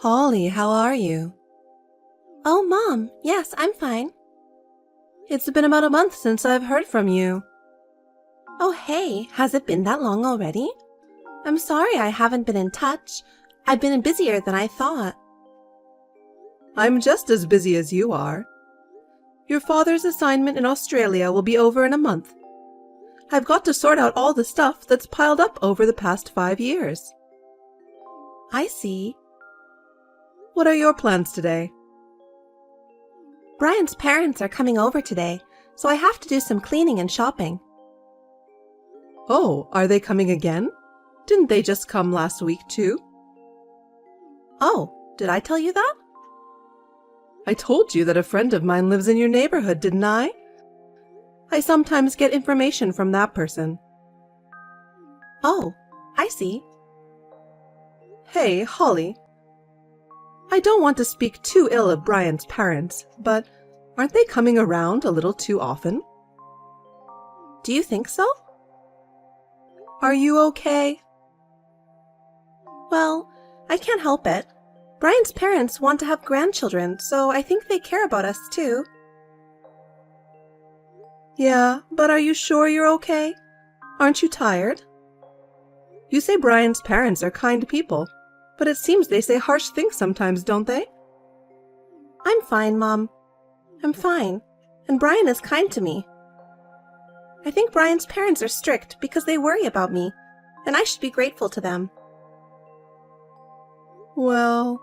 Holly, how are you? Oh, Mom, yes, I'm fine. It's been about a month since I've heard from you. Oh, hey, has it been that long already? I'm sorry I haven't been in touch. I've been busier than I thought. I'm just as busy as you are. Your father's assignment in Australia will be over in a month. I've got to sort out all the stuff that's piled up over the past 5 years. I see. What are your plans today? Brian's parents are coming over today, so I have to do some cleaning and shopping. Oh, are they coming again? Didn't they just come last week too? Oh, did I tell you that? I told you that a friend of mine lives in your neighborhood, didn't I? I sometimes get information from that person. Oh, I see. Hey, Holly. I don't want to speak too ill of Brian's parents, but aren't they coming around a little too often? Do you think so? Are you okay? Well, I can't help it. Brian's parents want to have grandchildren, so I think they care about us too. Yeah, but are you sure you're okay? Aren't you tired? You say Brian's parents are kind people, but it seems they say harsh things sometimes, don't they? I'm fine, Mom. I'm fine, and Brian is kind to me. I think Brian's parents are strict because they worry about me, and I should be grateful to them. Well,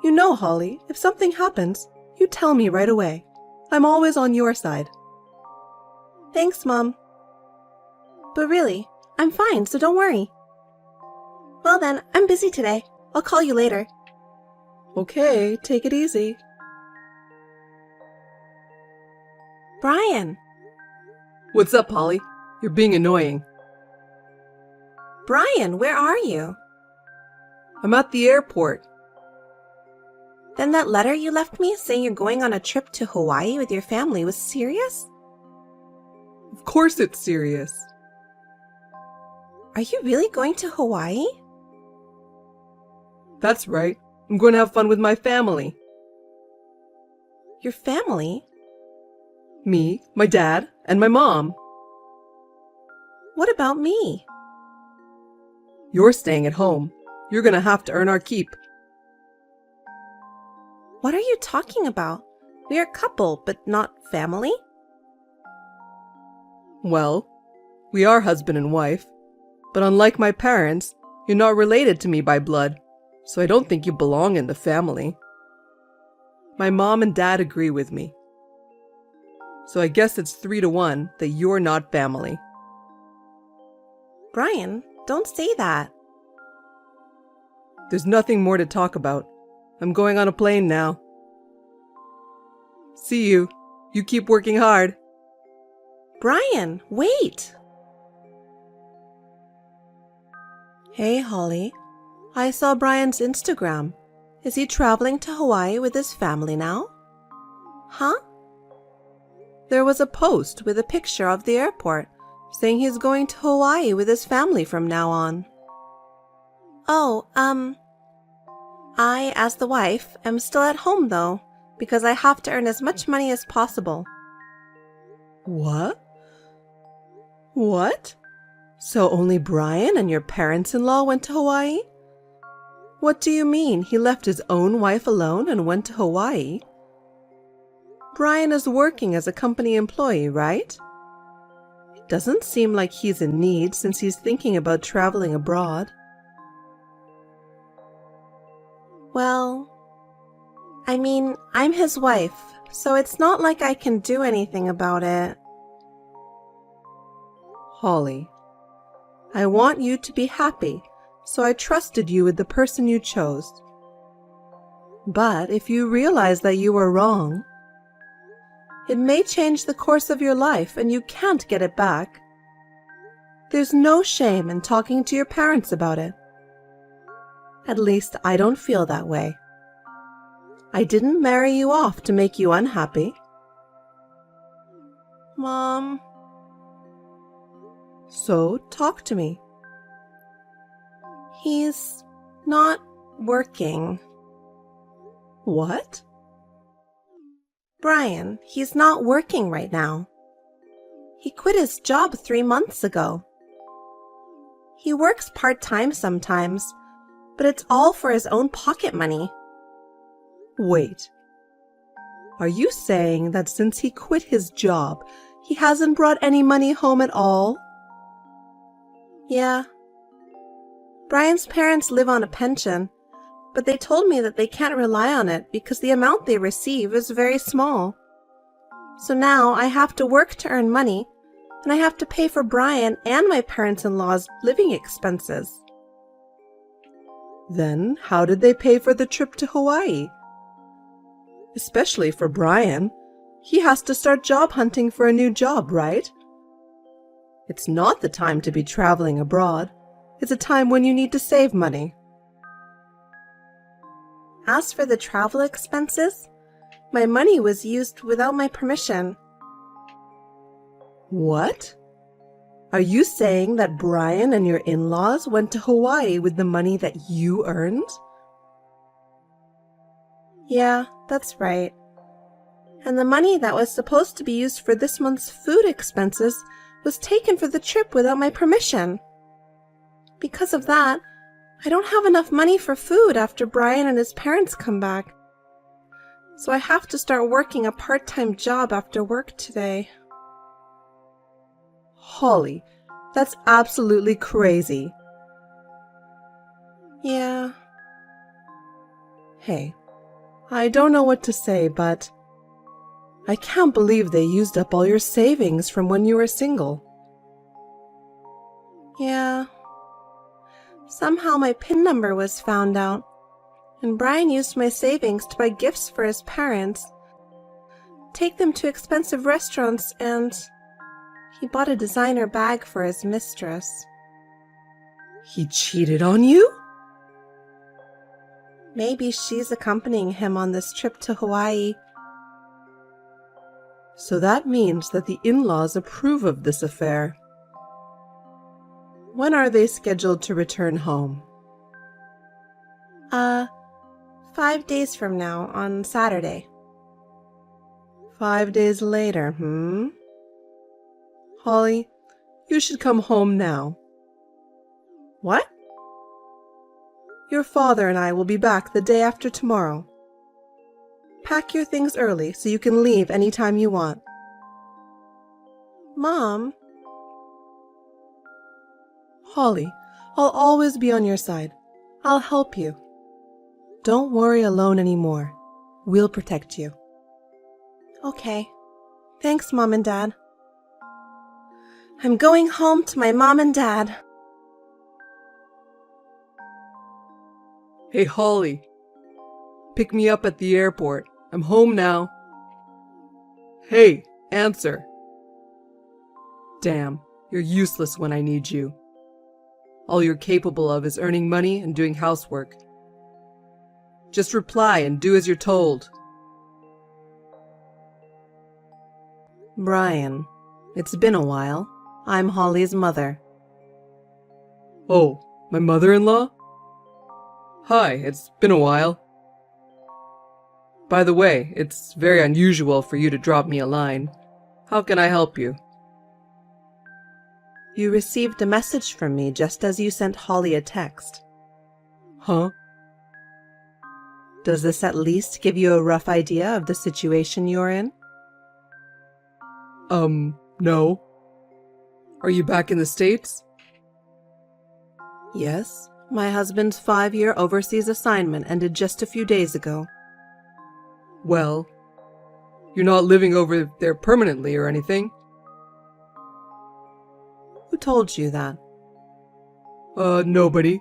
you know, Holly, if something happens, you tell me right away. I'm always on your side. Thanks, Mom. But really, I'm fine, so don't worry. Well then, I'm busy today. I'll call you later. Okay, take it easy. Brian! What's up, Holly? You're being annoying. Brian, where are you? I'm at the airport. Then that letter you left me saying you're going on a trip to Hawaii with your family was serious? Of course it's serious. Are you really going to Hawaii? That's right. I'm going to have fun with my family. Your family? Me, my dad, and my mom. What about me? You're staying at home. You're going to have to earn our keep. What are you talking about? We are a couple, but not family? Well, we are husband and wife, but unlike my parents, you're not related to me by blood, so I don't think you belong in the family. My mom and dad agree with me. So I guess it's 3-1 that you're not family. Brian, don't say that. There's nothing more to talk about. I'm going on a plane now. See you. You keep working hard. Brian, wait! Hey, Holly. I saw Brian's Instagram. Is he traveling to Hawaii with his family now? Huh? There was a post with a picture of the airport saying he's going to Hawaii with his family from now on. Oh, I, as the wife, am still at home though, because I have to earn as much money as possible. What? What? So only Brian and your parents-in-law went to Hawaii? What do you mean he left his own wife alone and went to Hawaii? Brian is working as a company employee, right? It doesn't seem like he's in need since he's thinking about traveling abroad. Well, I mean, I'm his wife, so it's not like I can do anything about it. Holly, I want you to be happy, so I trusted you with the person you chose. But if you realize that you were wrong, it may change the course of your life and you can't get it back. There's no shame in talking to your parents about it. At least I don't feel that way. I didn't marry you off to make you unhappy. Mom. So talk to me. He's not working. What? Brian, he's not working right now. He quit his job 3 months ago. He works part-time sometimes, but it's all for his own pocket money. Wait. Are you saying that since he quit his job, he hasn't brought any money home at all? Yeah. Brian's parents live on a pension, but they told me that they can't rely on it because the amount they receive is very small. So now I have to work to earn money, and I have to pay for Brian and my parents-in-law's living expenses. Then how did they pay for the trip to Hawaii? Especially for Brian. He has to start job hunting for a new job, right? It's not the time to be traveling abroad. It's a time when you need to save money. As for the travel expenses, my money was used without my permission. What? Are you saying that Brian and your in-laws went to Hawaii with the money that you earned? Yeah, that's right. And the money that was supposed to be used for this month's food expenses was taken for the trip without my permission. Because of that, I don't have enough money for food after Brian and his parents come back. So I have to start working a part-time job after work today. Holly, that's absolutely crazy. Yeah. Hey, I don't know what to say, but I can't believe they used up all your savings from when you were single. Yeah. Somehow my PIN number was found out, and Brian used my savings to buy gifts for his parents, take them to expensive restaurants, and he bought a designer bag for his mistress. He cheated on you? Maybe she's accompanying him on this trip to Hawaii. So that means that the in-laws approve of this affair. When are they scheduled to return home? 5 days from now, on Saturday. 5 days later, Holly, you should come home now. What? Your father and I will be back the day after tomorrow. Pack your things early so you can leave any time you want. Mom? Holly, I'll always be on your side. I'll help you. Don't worry alone anymore. We'll protect you. Okay. Thanks, Mom and Dad. I'm going home to my mom and dad. Hey, Holly. Pick me up at the airport. I'm home now. Hey, answer. Damn, you're useless when I need you. All you're capable of is earning money and doing housework. Just reply and do as you're told. Brian, it's been a while. I'm Holly's mother. Oh, my mother-in-law? Hi, it's been a while. By the way, it's very unusual for you to drop me a line. How can I help you? You received a message from me just as you sent Holly a text. Huh? Does this at least give you a rough idea of the situation you're in? No. Are you back in the States? Yes, my husband's 5-year overseas assignment ended just a few days ago. Well, you're not living over there permanently or anything? Who told you that? Nobody.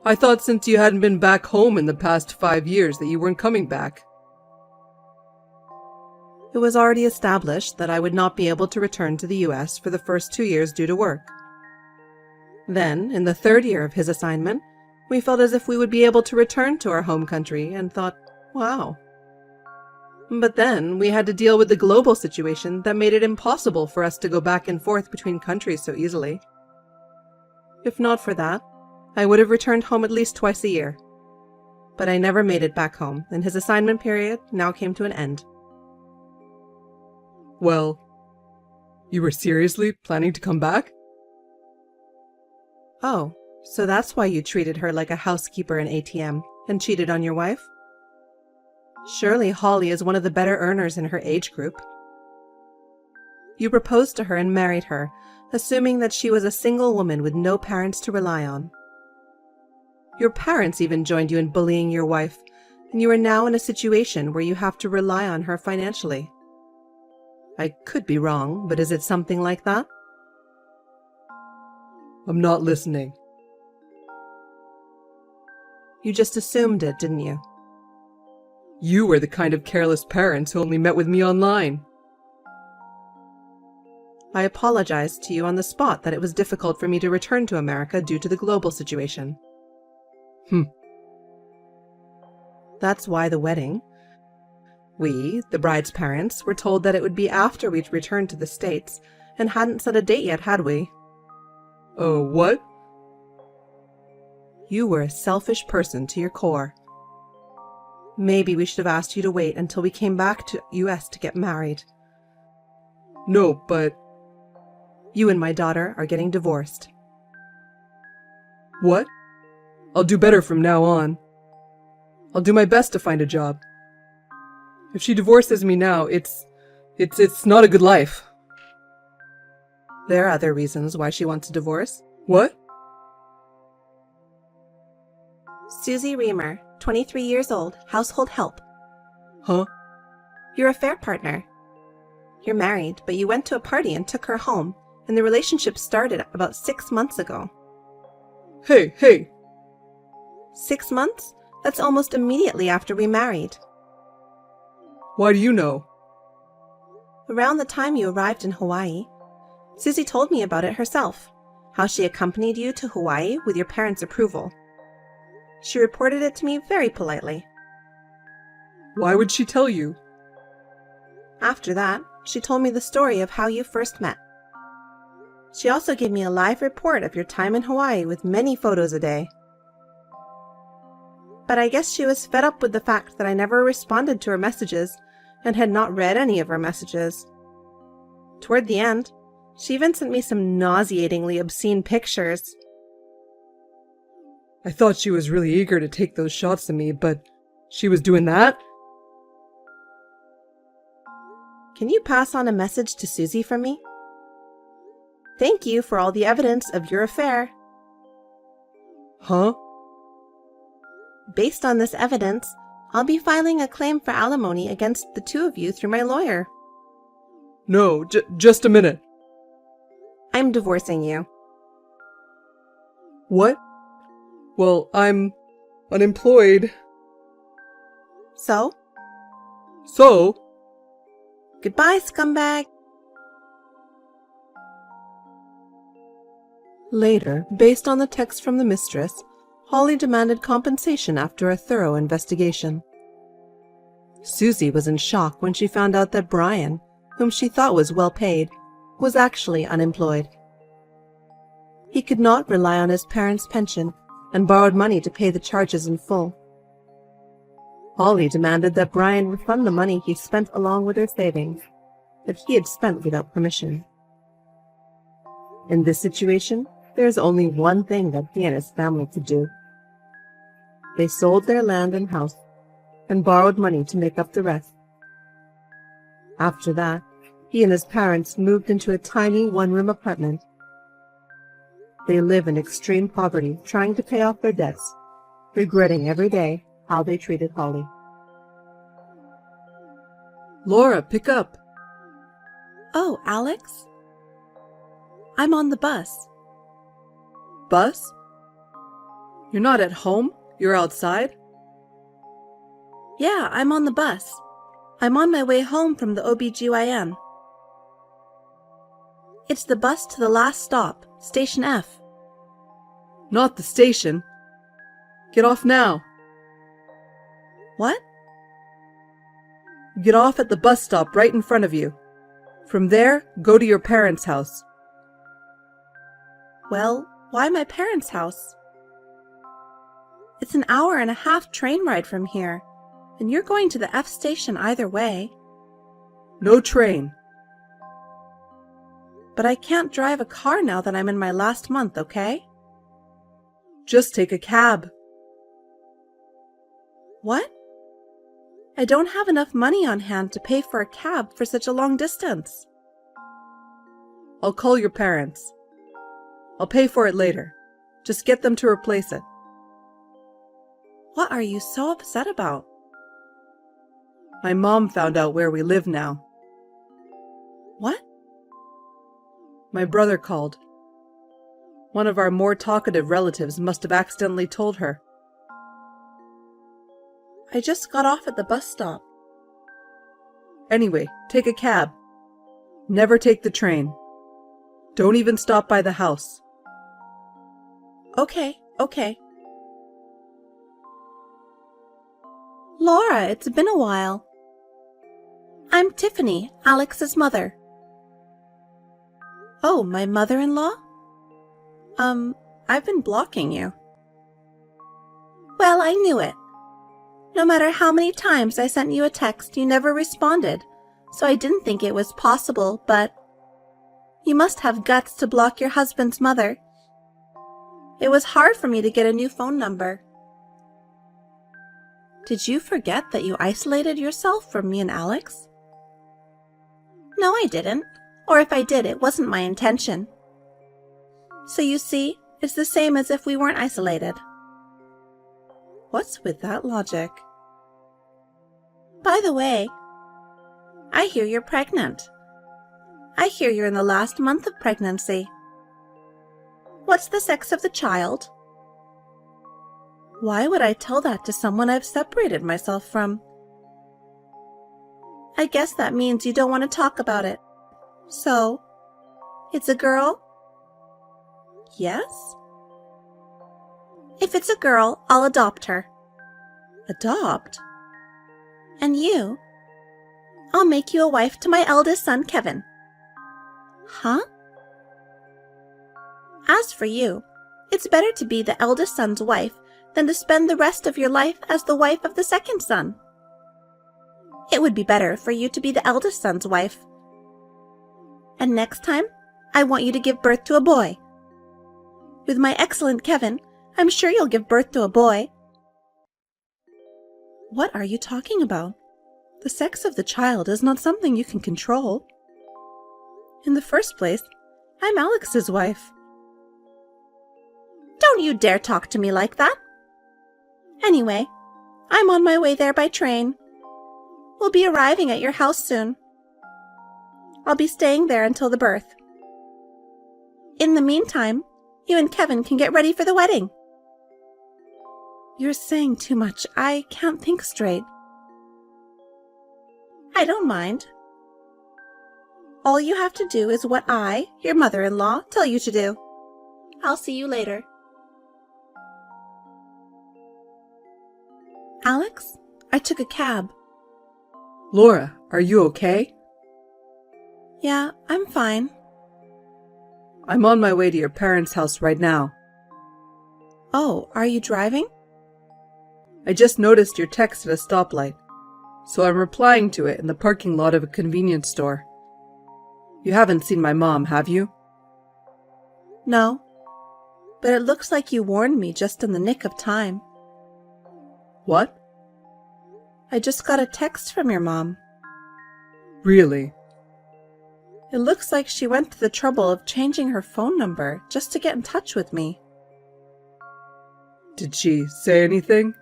I thought since you hadn't been back home in the past 5 years that you weren't coming back. It was already established that I would not be able to return to the U.S. for the first 2 years due to work. Then, in the 3rd year of his assignment, we felt as if we would be able to return to our home country and thought, wow. But then we had to deal with the global situation that made it impossible for us to go back and forth between countries so easily. If not for that, I would have returned home at least twice a year. but I never made it back home, and his assignment period now came to an end. Well, you were seriously planning to come back? Oh, so that's why you treated her like a housekeeper in ATM and cheated on your wife? Surely Holly is one of the better earners in her age group. You proposed to her and married her, assuming that she was a single woman with no parents to rely on. Your parents even joined you in bullying your wife, and you are now in a situation where you have to rely on her financially. I could be wrong, but is it something like that? I'm not listening. You just assumed it, didn't you? You were the kind of careless parents who only met with me online. I apologized to you on the spot that it was difficult for me to return to America due to the global situation. That's why the wedding. We, the bride's parents, were told that it would be after we'd returned to the States and hadn't set a date yet, had we? Oh, what? You were a selfish person to your core. Maybe we should have asked you to wait until we came back to US to get married. No, but... You and my daughter are getting divorced. What? I'll do better from now on. I'll do my best to find a job. If she divorces me now, it's not a good life. There are other reasons why she wants a divorce. What? Susie Reamer, 23 years old, household help. Huh? Your affair partner. You're married, but you went to a party and took her home, and the relationship started about 6 months ago. Hey! 6 months? That's almost immediately after we married. Why do you know? Around the time you arrived in Hawaii, Susie told me about it herself, how she accompanied you to Hawaii with your parents' approval. She reported it to me very politely. Why would she tell you? After that, she told me the story of how you first met. She also gave me a live report of your time in Hawaii with many photos a day. But I guess she was fed up with the fact that I never responded to her messages and had not read any of her messages. Toward the end, she even sent me some nauseatingly obscene pictures. I thought she was really eager to take those shots of me, but she was doing that? Can you pass on a message to Susie from me? Thank you for all the evidence of your affair. Huh? Based on this evidence, I'll be filing a claim for alimony against the two of you through my lawyer. No, just a minute. I'm divorcing you. What? Well, I'm unemployed. So? So? Goodbye, scumbag. Later, based on the text from the mistress, Holly demanded compensation after a thorough investigation. Susie was in shock when she found out that Brian, whom she thought was well paid, was actually unemployed. He could not rely on his parents' pension and borrowed money to pay the charges in full. Holly demanded that Brian refund the money he spent along with her savings, that he had spent without permission. In this situation, there is only one thing that he and his family could do. They sold their land and house and borrowed money to make up the rest. After that, he and his parents moved into a tiny one-room apartment. They live in extreme poverty, trying to pay off their debts, regretting every day how they treated Holly. Laura, pick up. Oh, Alex? I'm on the bus. Bus? You're not at home? You're outside? Yeah, I'm on the bus. I'm on my way home from the OBGYN. It's the bus to the last stop, Station F. Not the station. Get off now. What? Get off at the bus stop right in front of you. From there, go to your parents' house. Well, why my parents' house? It's an hour-and-a-half train ride from here, and you're going to the F station either way. No train. But I can't drive a car now that I'm in my last month, okay? Just take a cab. What? I don't have enough money on hand to pay for a cab for such a long distance. I'll call your parents. I'll pay for it later. Just get them to replace it. What are you so upset about? My mom found out where we live now. What? My brother called. One of our more talkative relatives must have accidentally told her. I just got off at the bus stop. Anyway, take a cab. Never take the train. Don't even stop by the house. Okay. Laura, it's been a while. I'm Tiffany, Alex's mother. Oh, my mother-in-law? I've been blocking you. Well, I knew it. No matter how many times I sent you a text, you never responded, so I didn't think it was possible, but you must have guts to block your husband's mother. It was hard for me to get a new phone number. Did you forget that you isolated yourself from me and Alex? No, I didn't. Or if I did, it wasn't my intention. So you see, it's the same as if we weren't isolated. What's with that logic? By the way, I hear you're pregnant. I hear you're in the last month of pregnancy. What's the sex of the child? Why would I tell that to someone I've separated myself from? I guess that means you don't want to talk about it. So, it's a girl? Yes? If it's a girl, I'll adopt her. Adopt? And you? I'll make you a wife to my eldest son, Kevin. Huh? As for you, it's better to be the eldest son's wife than to spend the rest of your life as the wife of the second son. It would be better for you to be the eldest son's wife. And next time, I want you to give birth to a boy. With my excellent Kevin, I'm sure you'll give birth to a boy. What are you talking about? The sex of the child is not something you can control. In the first place, I'm Alex's wife. Don't you dare talk to me like that. Anyway, I'm on my way there by train. We'll be arriving at your house soon. I'll be staying there until the birth. In the meantime, you and Kevin can get ready for the wedding. You're saying too much. I can't think straight. I don't mind. All you have to do is what I, your mother-in-law, tell you to do. I'll see you later. Alex, I took a cab. Laura, are you okay? Yeah, I'm fine. I'm on my way to your parents' house right now. Oh, are you driving? I just noticed your text at a stoplight, so I'm replying to it in the parking lot of a convenience store. You haven't seen my mom, have you? No, but it looks like you warned me just in the nick of time. What? I just got a text from your mom. Really? It looks like she went to the trouble of changing her phone number just to get in touch with me. Did she say anything?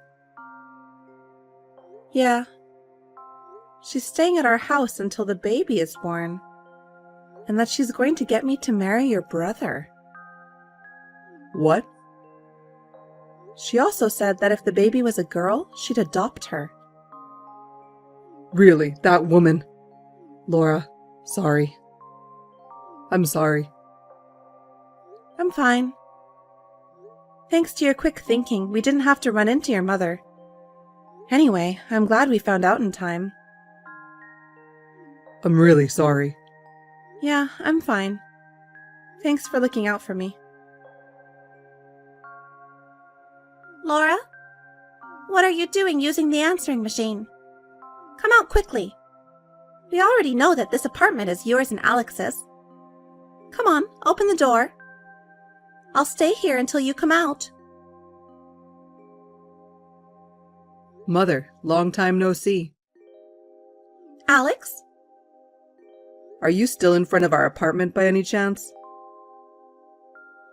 Yeah. She's staying at our house until the baby is born. And that she's going to get me to marry your brother. What? She also said that if the baby was a girl, she'd adopt her. Really, that woman. Laura, sorry. I'm sorry. I'm fine. Thanks to your quick thinking, we didn't have to run into your mother. Anyway, I'm glad we found out in time. I'm really sorry. Yeah, I'm fine. Thanks for looking out for me. Laura, What are you doing using the answering machine? Come out quickly. We already know that this apartment is yours and Alex's. Come on, open the door. I'll stay here until you come out. Mother, long time no see. Alex? Are you still in front of our apartment by any chance?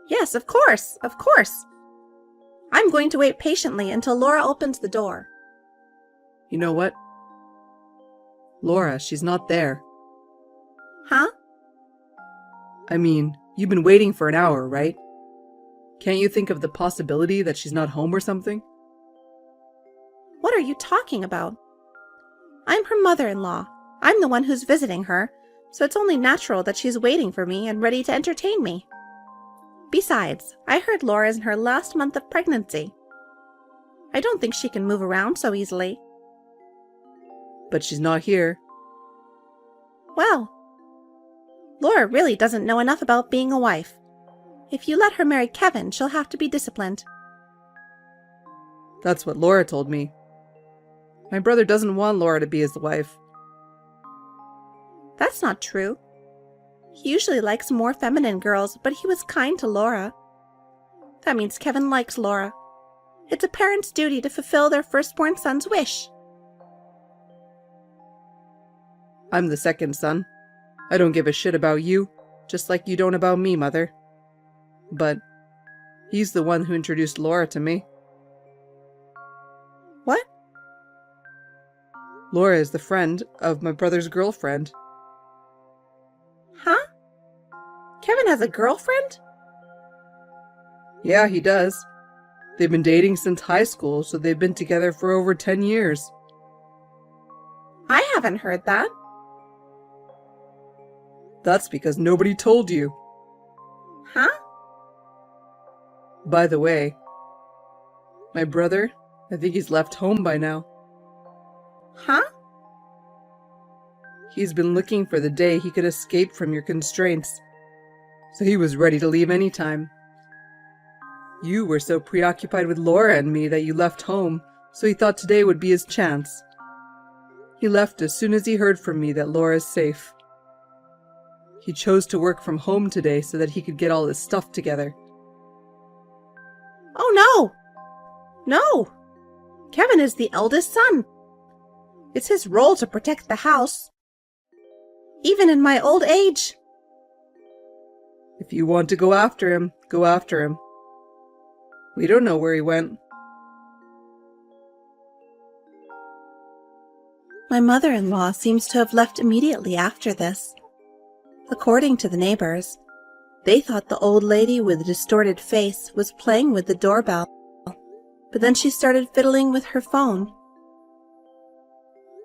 Yes, of course, of course. I'm going to wait patiently until Laura opens the door. You know what? Laura, she's not there. Huh? I mean, you've been waiting for an hour, right? Can't you think of the possibility that she's not home or something? What are you talking about? I'm her mother-in-law. I'm the one who's visiting her, so it's only natural that she's waiting for me and ready to entertain me. Besides, I heard Laura's in her last month of pregnancy. I don't think she can move around so easily. But she's not here. Well, Laura really doesn't know enough about being a wife. If you let her marry Kevin, she'll have to be disciplined. That's what Laura told me. My brother doesn't want Laura to be his wife. That's not true. He usually likes more feminine girls, but he was kind to Laura. That means Kevin likes Laura. It's a parent's duty to fulfill their firstborn son's wish. I'm the second son. I don't give a shit about you, just like you don't about me, Mother. But he's the one who introduced Laura to me. What? Laura is the friend of my brother's girlfriend. Huh? Kevin has a girlfriend? Yeah, he does. They've been dating since high school, so they've been together for over 10 years. I haven't heard that. That's because nobody told you. Huh? By the way, my brother, I think he's left home by now. Huh? He's been looking for the day he could escape from your constraints, so he was ready to leave any time. You were so preoccupied with Laura and me that you left home, so he thought today would be his chance. He left as soon as he heard from me that Laura's safe. He chose to work from home today so that he could get all his stuff together. Oh no! No! Kevin is the eldest son. It's his role to protect the house. Even in my old age. If you want to go after him, go after him. We don't know where he went. My mother-in-law seems to have left immediately after this. According to the neighbors, they thought the old lady with the distorted face was playing with the doorbell, but then she started fiddling with her phone.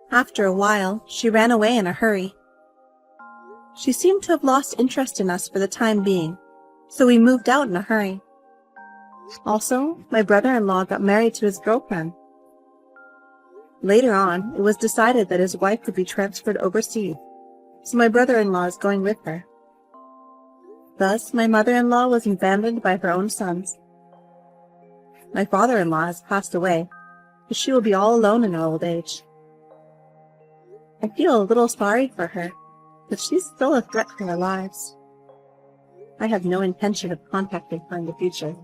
After a while, she ran away in a hurry. She seemed to have lost interest in us for the time being, so we moved out in a hurry. Also, my brother-in-law got married to his girlfriend. Later on, it was decided that his wife would be transferred overseas, so my brother-in-law is going with her. Thus, my mother-in-law was abandoned by her own sons. My father-in-law has passed away, but she will be all alone in her old age. I feel a little sorry for her, but she's still a threat to our lives. I have no intention of contacting her in the future.